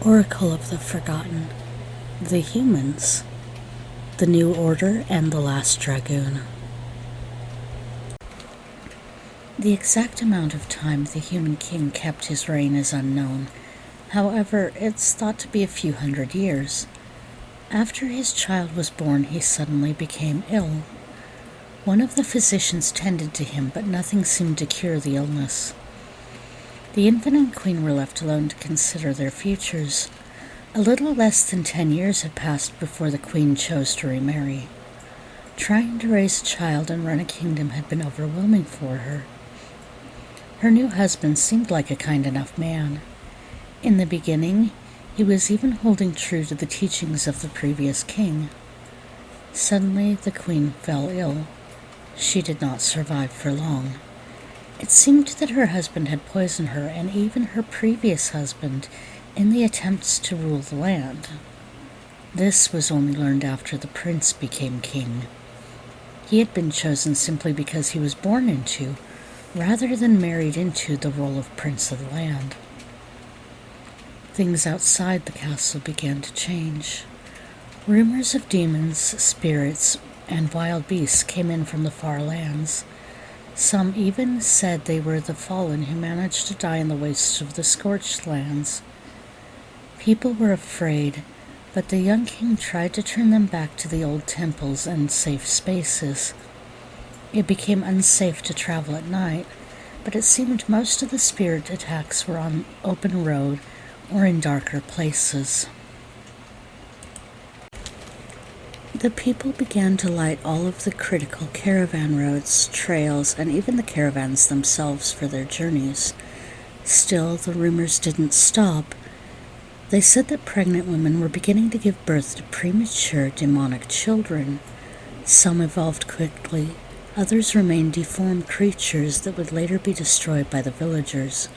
Oracle of the Forgotten, the Humans, the New Order, and the Last Dragoon. The exact amount of time the human king kept his reign is unknown. However, it's thought to be a few hundred years. After his child was born, he suddenly became ill. One of the physicians tended to him, but nothing seemed to cure the illness. The infant and queen were left alone to consider their futures. A little less than 10 years had passed before the queen chose to remarry. Trying to raise a child and run a kingdom had been overwhelming for her. Her new husband seemed like a kind enough man. In the beginning, he was even holding true to the teachings of the previous king. Suddenly, the queen fell ill. She did not survive for long. It seemed that her husband had poisoned her and even her previous husband in the attempts to rule the land. This was only learned after the prince became king. He had been chosen simply because he was born into, rather than married into, the role of prince of the land. Things outside the castle began to change. Rumors of demons, spirits, and wild beasts came in from the far lands. Some even said they were the fallen who managed to die in the wastes of the scorched lands. People were afraid, but the young king tried to turn them back to the old temples and safe spaces. It became unsafe to travel at night, but it seemed most of the spirit attacks were on open road or in darker places. The people began to light all of the critical caravan roads, trails, and even the caravans themselves for their journeys. Still, the rumors didn't stop. They said that pregnant women were beginning to give birth to premature demonic children. Some evolved quickly, others remained deformed creatures that would later be destroyed by the villagers.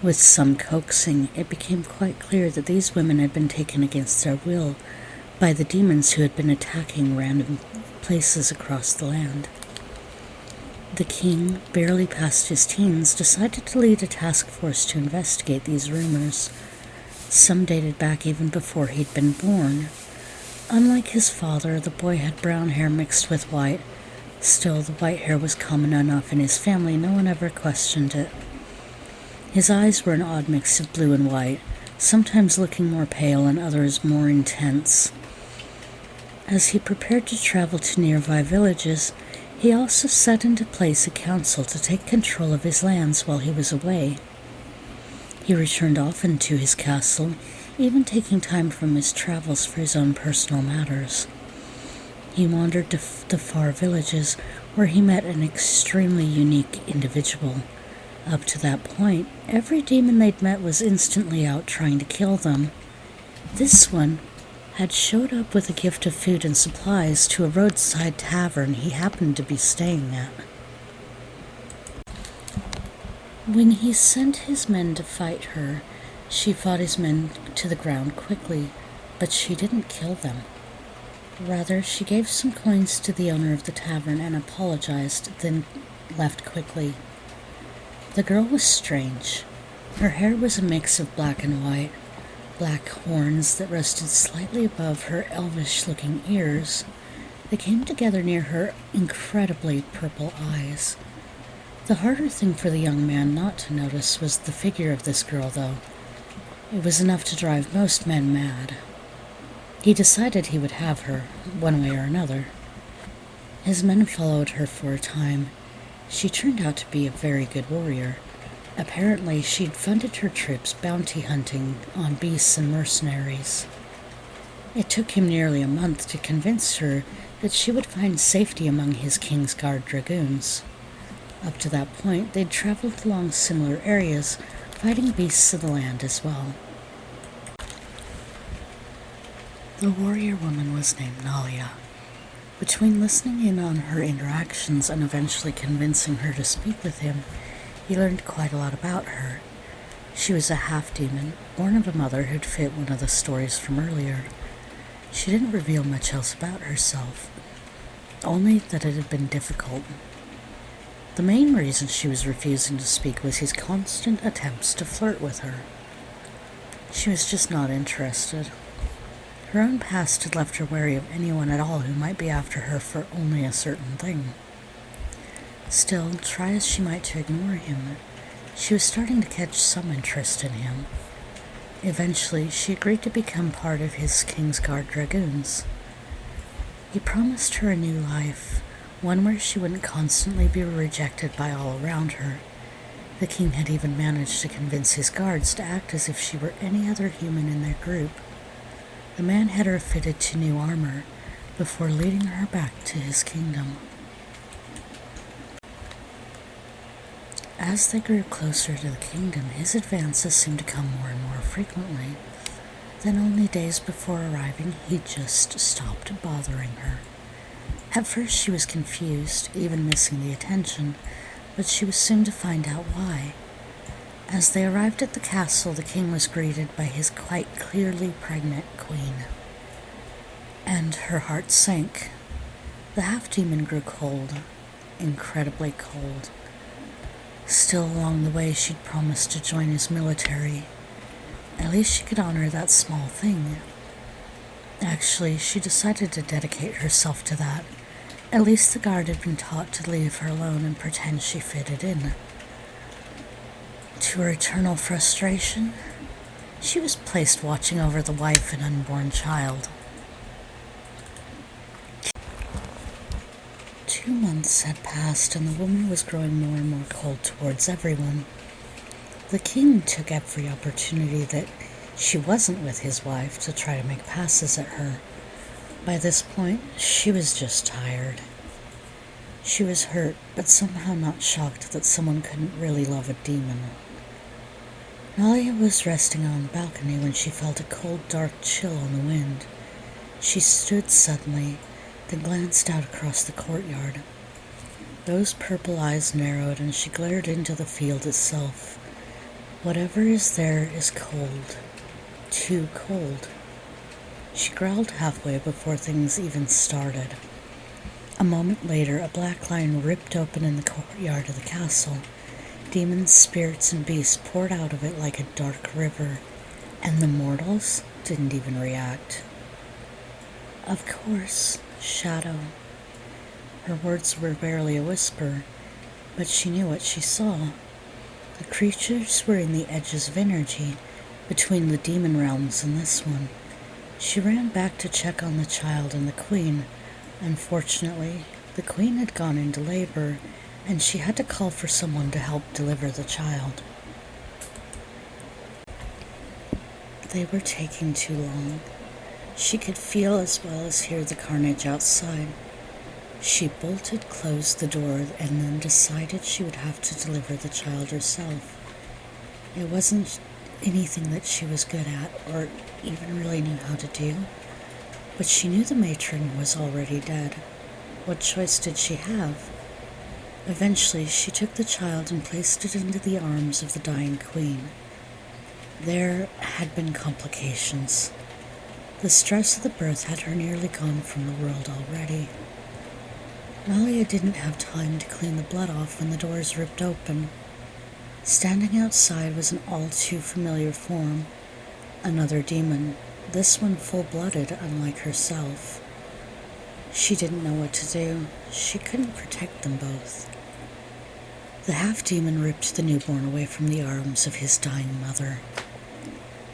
With some coaxing, it became quite clear that these women had been taken against their will by the demons who had been attacking random places across the land. The king, barely past his teens, decided to lead a task force to investigate these rumors. Some dated back even before he'd been born. Unlike his father, the boy had brown hair mixed with white. Still, the white hair was common enough in his family, no one ever questioned it. His eyes were an odd mix of blue and white, sometimes looking more pale and others more intense. As he prepared to travel to nearby villages, he also set into place a council to take control of his lands while he was away. He returned often to his castle, even taking time from his travels for his own personal matters. He wandered to the far villages, where he met an extremely unique individual. Up to that point, every demon they'd met was instantly out trying to kill them. This one had showed up with a gift of food and supplies to a roadside tavern he happened to be staying at. When he sent his men to fight her, she fought his men to the ground quickly, but she didn't kill them. Rather, she gave some coins to the owner of the tavern and apologized, then left quickly. The girl was strange. Her hair was a mix of black and white, black horns that rested slightly above her elvish-looking ears. They came together near her incredibly purple eyes. The harder thing for the young man not to notice was the figure of this girl, though. It was enough to drive most men mad. He decided he would have her, one way or another. His men followed her for a time. She turned out to be a very good warrior. Apparently, she'd funded her troops bounty hunting on beasts and mercenaries. It took him nearly a month to convince her that she would find safety among his Kingsguard Dragoons. Up to that point, they'd traveled along similar areas, fighting beasts of the land as well. The warrior woman was named Nalia. Between listening in on her interactions and eventually convincing her to speak with him, he learned quite a lot about her. She was a half-demon, born of a mother who'd fit one of the stories from earlier. She didn't reveal much else about herself, only that it had been difficult. The main reason she was refusing to speak was his constant attempts to flirt with her. She was just not interested. Her own past had left her wary of anyone at all who might be after her for only a certain thing. Still, try as she might to ignore him, she was starting to catch some interest in him. Eventually, she agreed to become part of his Kingsguard Dragoons. He promised her a new life, one where she wouldn't constantly be rejected by all around her. The king had even managed to convince his guards to act as if she were any other human in their group. The man had her fitted to new armor before leading her back to his kingdom. As they grew closer to the kingdom, his advances seemed to come more and more frequently. Then only days before arriving, he just stopped bothering her. At first she was confused, even missing the attention, but she was soon to find out why. As they arrived at the castle, the king was greeted by his quite clearly pregnant queen. And her heart sank. The half-demon grew cold, incredibly cold. Still, along the way, she'd promised to join his military. At least she could honor that small thing. Actually, she decided to dedicate herself to that. At least the guard had been taught to leave her alone and pretend she fitted in. To her eternal frustration, she was placed watching over the wife and unborn child. 2 months had passed, and the woman was growing more and more cold towards everyone. The king took every opportunity that she wasn't with his wife to try to make passes at her. By this point, she was just tired. She was hurt, but somehow not shocked that someone couldn't really love a demon. Nalia was resting on the balcony when she felt a cold, dark chill on the wind. She stood suddenly, then glanced out across the courtyard. Those purple eyes narrowed, and she glared into the field itself. Whatever is there is cold. Too cold. She growled halfway before things even started. A moment later, a black line ripped open in the courtyard of the castle. Demons, spirits, and beasts poured out of it like a dark river, and the mortals didn't even react. Of course, Shadow. Her words were barely a whisper, but she knew what she saw. The creatures were in the edges of energy, between the demon realms and this one. She ran back to check on the child and the queen. Unfortunately, the queen had gone into labor, and she had to call for someone to help deliver the child. They were taking too long. She could feel as well as hear the carnage outside. She bolted closed the door and then decided she would have to deliver the child herself. It wasn't anything that she was good at or even really knew how to do, but she knew the matron was already dead. What choice did she have? Eventually, she took the child and placed it into the arms of the dying queen. There had been complications. The stress of the birth had her nearly gone from the world already. Nalia didn't have time to clean the blood off when the doors ripped open. Standing outside was an all too familiar form. Another demon, this one full-blooded, unlike herself. She didn't know what to do. She couldn't protect them both. The half-demon ripped the newborn away from the arms of his dying mother.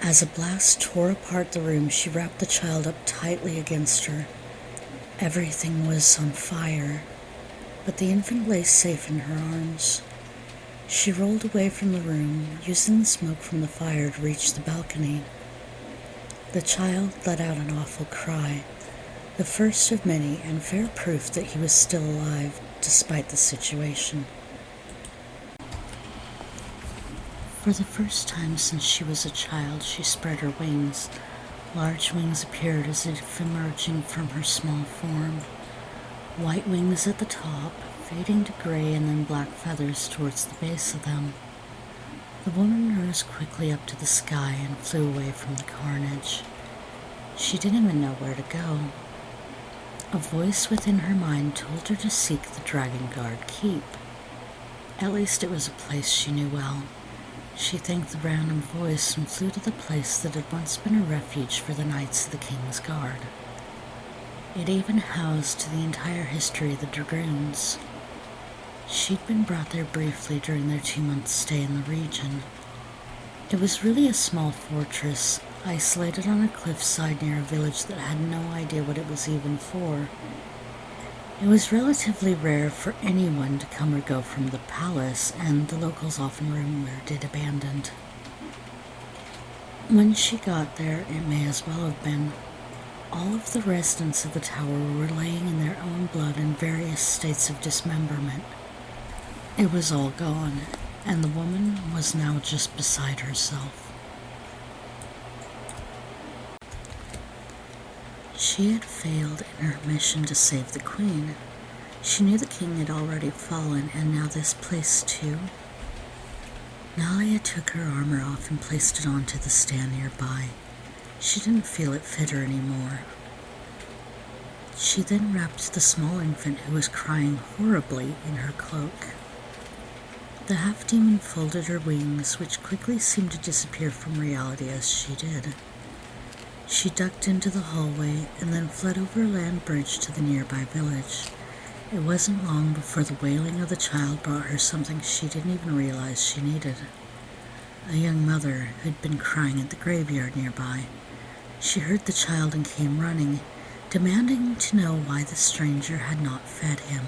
As a blast tore apart the room, she wrapped the child up tightly against her. Everything was on fire, but the infant lay safe in her arms. She rolled away from the room, using the smoke from the fire to reach the balcony. The child let out an awful cry, the first of many and fair proof that he was still alive, despite the situation. For the first time since she was a child, she spread her wings. Large wings appeared as if emerging from her small form. White wings at the top, fading to gray, and then black feathers towards the base of them. The woman rose quickly up to the sky and flew away from the carnage. She didn't even know where to go. A voice within her mind told her to seek the Dragon Guard Keep. At least it was a place she knew well. She thanked the random voice and flew to the place that had once been a refuge for the Knights of the Kingsguard. It even housed the entire history of the Dragoons. She'd been brought there briefly during their 2-month stay in the region. It was really a small fortress, isolated on a cliffside near a village that had no idea what it was even for. It was relatively rare for anyone to come or go from the palace, and the locals often rumored it abandoned. When she got there, it may as well have been. All of the residents of the tower were laying in their own blood in various states of dismemberment. It was all gone, and the woman was now just beside herself. She had failed in her mission to save the queen. She knew the king had already fallen, and now this place too. Nalia took her armor off and placed it onto the stand nearby. She didn't feel it fit her anymore. She then wrapped the small infant who was crying horribly in her cloak. The half-demon folded her wings, which quickly seemed to disappear from reality as she did. She ducked into the hallway and then fled over a land bridge to the nearby village. It wasn't long before the wailing of the child brought her something she didn't even realize she needed. A young mother who'd been crying at the graveyard nearby. She heard the child and came running, demanding to know why the stranger had not fed him.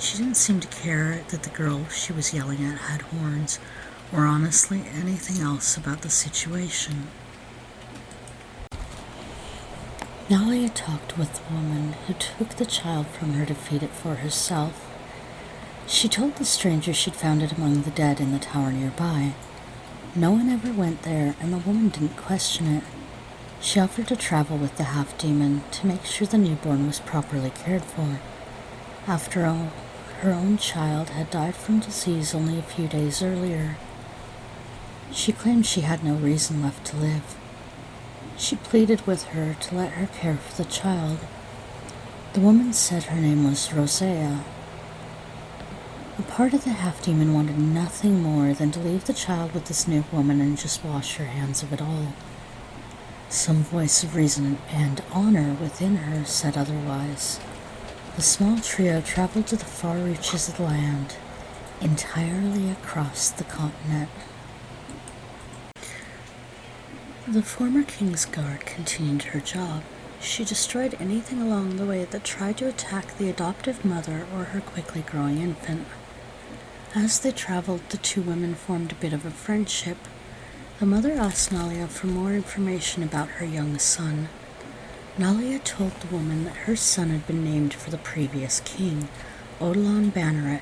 She didn't seem to care that the girl she was yelling at had horns, or honestly anything else about the situation. Nalia talked with the woman who took the child from her to feed it for herself. She told the stranger she'd found it among the dead in the tower nearby. No one ever went there, and the woman didn't question it. She offered to travel with the half-demon to make sure the newborn was properly cared for. After all, her own child had died from disease only a few days earlier. She claimed she had no reason left to live. She pleaded with her to let her care for the child. The woman said her name was Rosea. A part of the half-demon wanted nothing more than to leave the child with this new woman and just wash her hands of it all. Some voice of reason and honor within her said otherwise. The small trio traveled to the far reaches of the land, entirely across the continent. The former Kingsguard continued her job. She destroyed anything along the way that tried to attack the adoptive mother or her quickly growing infant. As they traveled, the two women formed a bit of a friendship. The mother asked Nalia for more information about her young son. Nalia told the woman that her son had been named for the previous king, Odilon Banneret.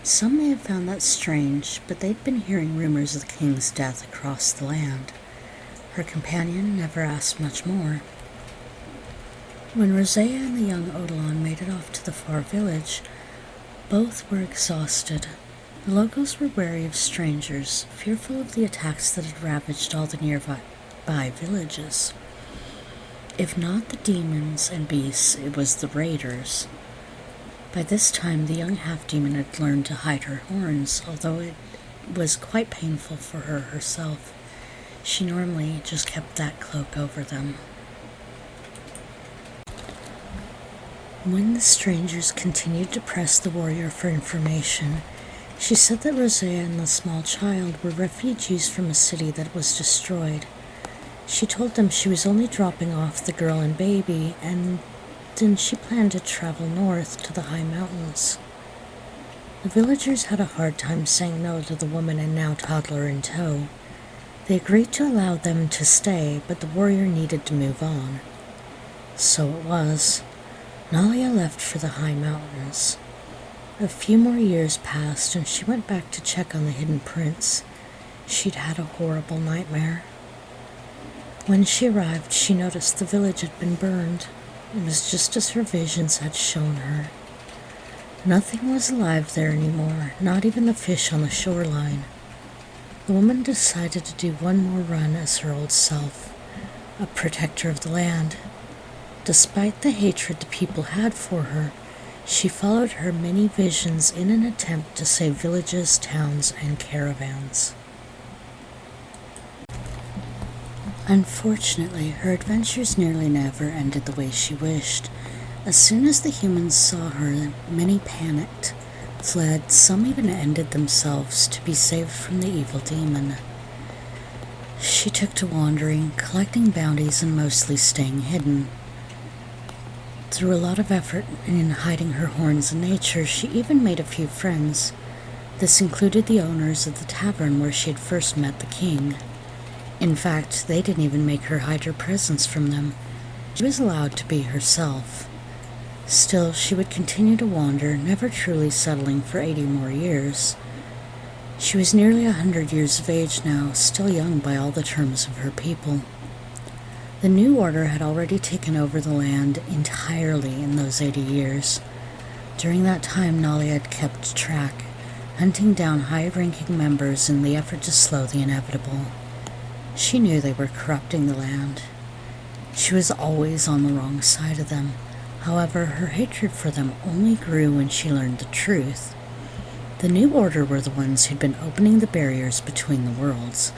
Some may have found that strange, but they'd been hearing rumors of the king's death across the land. Her companion never asked much more. When Rosea and the young Odilon made it off to the far village, both were exhausted. The locals were wary of strangers, fearful of the attacks that had ravaged all the nearby villages. If not the demons and beasts, it was the raiders. By this time, the young half-demon had learned to hide her horns, although it was quite painful for her herself. She normally just kept that cloak over them. When the strangers continued to press the warrior for information, she said that Rosea and the small child were refugees from a city that was destroyed. She told them she was only dropping off the girl and baby, and then she planned to travel north to the high mountains. The villagers had a hard time saying no to the woman and now toddler in tow. They agreed to allow them to stay, but the warrior needed to move on. So it was. Nalia left for the high mountains. A few more years passed, and she went back to check on the hidden prince. She'd had a horrible nightmare. When she arrived, she noticed the village had been burned. It was just as her visions had shown her. Nothing was alive there anymore, not even the fish on the shoreline. The woman decided to do one more run as her old self, a protector of the land. Despite the hatred the people had for her, She followed her many visions in an attempt to save villages, towns, and caravans. Unfortunately, her adventures nearly never ended the way she wished. As soon as the humans saw her, many panicked, fled, some even ended themselves to be saved from the evil demon. She took to wandering, collecting bounties, and mostly staying hidden. Through a lot of effort in hiding her horns in nature, she even made a few friends. This included the owners of the tavern where she had first met the king. In fact, they didn't even make her hide her presence from them. She was allowed to be herself. Still, she would continue to wander, never truly settling for 80 more years. She was nearly 100 years of age now, still young by all the terms of her people. The New Order had already taken over the land entirely in those 80 years. During that time, Nali had kept track, hunting down high-ranking members in the effort to slow the inevitable. She knew they were corrupting the land. She was always on the wrong side of them. However, her hatred for them only grew when she learned the truth. The New Order were the ones who'd been opening the barriers between the worlds.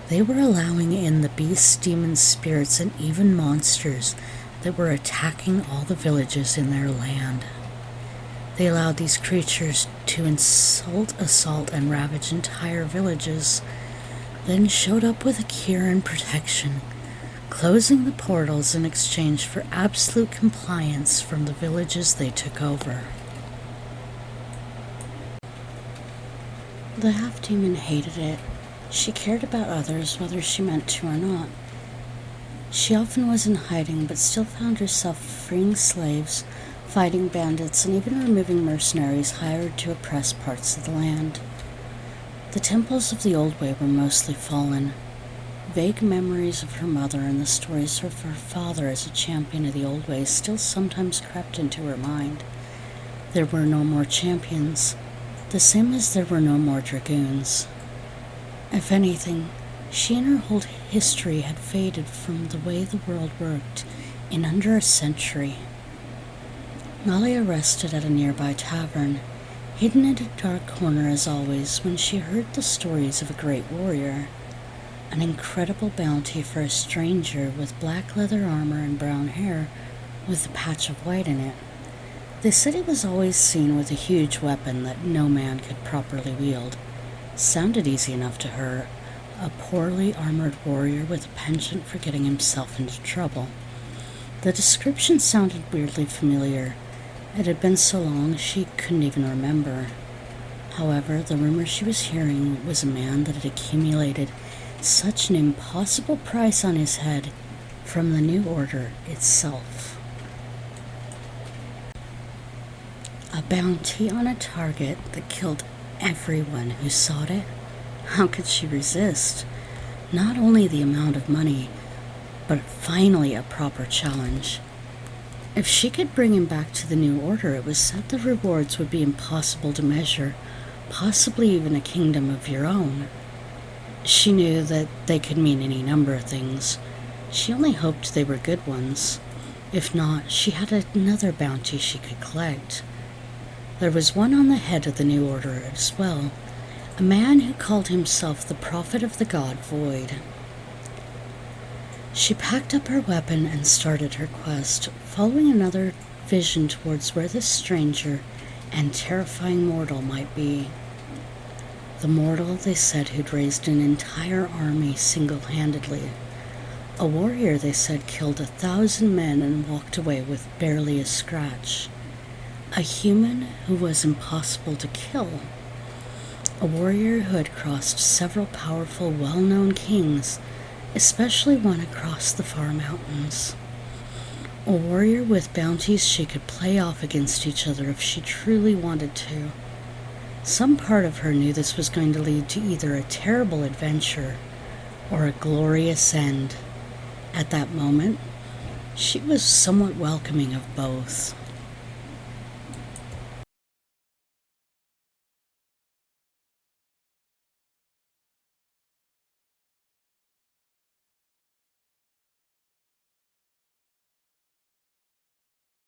They were allowing in the beasts, demons, spirits, and even monsters that were attacking all the villages in their land. They allowed these creatures to insult, assault, and ravage entire villages, then showed up with a cure and protection, closing the portals in exchange for absolute compliance from the villages they took over. The half-demon hated it. She cared about others whether she meant to or not. She often was in hiding, but still found herself freeing slaves, fighting bandits, and even removing mercenaries hired to oppress parts of the land. The temples of the Old Way were mostly fallen. Vague memories of her mother and the stories of her father as a champion of the Old Way still sometimes crept into her mind. There were no more champions, the same as there were no more dragoons. If anything, she and her whole history had faded from the way the world worked in under a century. Nalia rested at a nearby tavern, hidden in a dark corner as always, when she heard the stories of a great warrior. An incredible bounty for a stranger with black leather armor and brown hair with a patch of white in it. They said he was always seen with a huge weapon that no man could properly wield. Sounded easy enough to her, a poorly armored warrior with a penchant for getting himself into trouble. The description sounded weirdly familiar. It had been so long she couldn't even remember. However, the rumor she was hearing was a man that had accumulated such an impossible price on his head from the New Order itself. A bounty on a target that killed everyone who sought it? How could she resist? Not only the amount of money, but finally a proper challenge. If she could bring him back to the New Order, it was said the rewards would be impossible to measure, possibly even a kingdom of your own. She knew that they could mean any number of things. She only hoped they were good ones. If not, she had another bounty she could collect. There was one on the head of the New Order as well, a man who called himself the Prophet of the God Void. She packed up her weapon and started her quest, following another vision towards where this stranger and terrifying mortal might be. The mortal, they said, who'd raised an entire army single-handedly. A warrior, they said, killed 1,000 men and walked away with barely a scratch. A human who was impossible to kill. A warrior who had crossed several powerful, well-known kings, especially one across the far mountains. A warrior with bounties she could play off against each other if she truly wanted to. Some part of her knew this was going to lead to either a terrible adventure or a glorious end. At that moment, she was somewhat welcoming of both.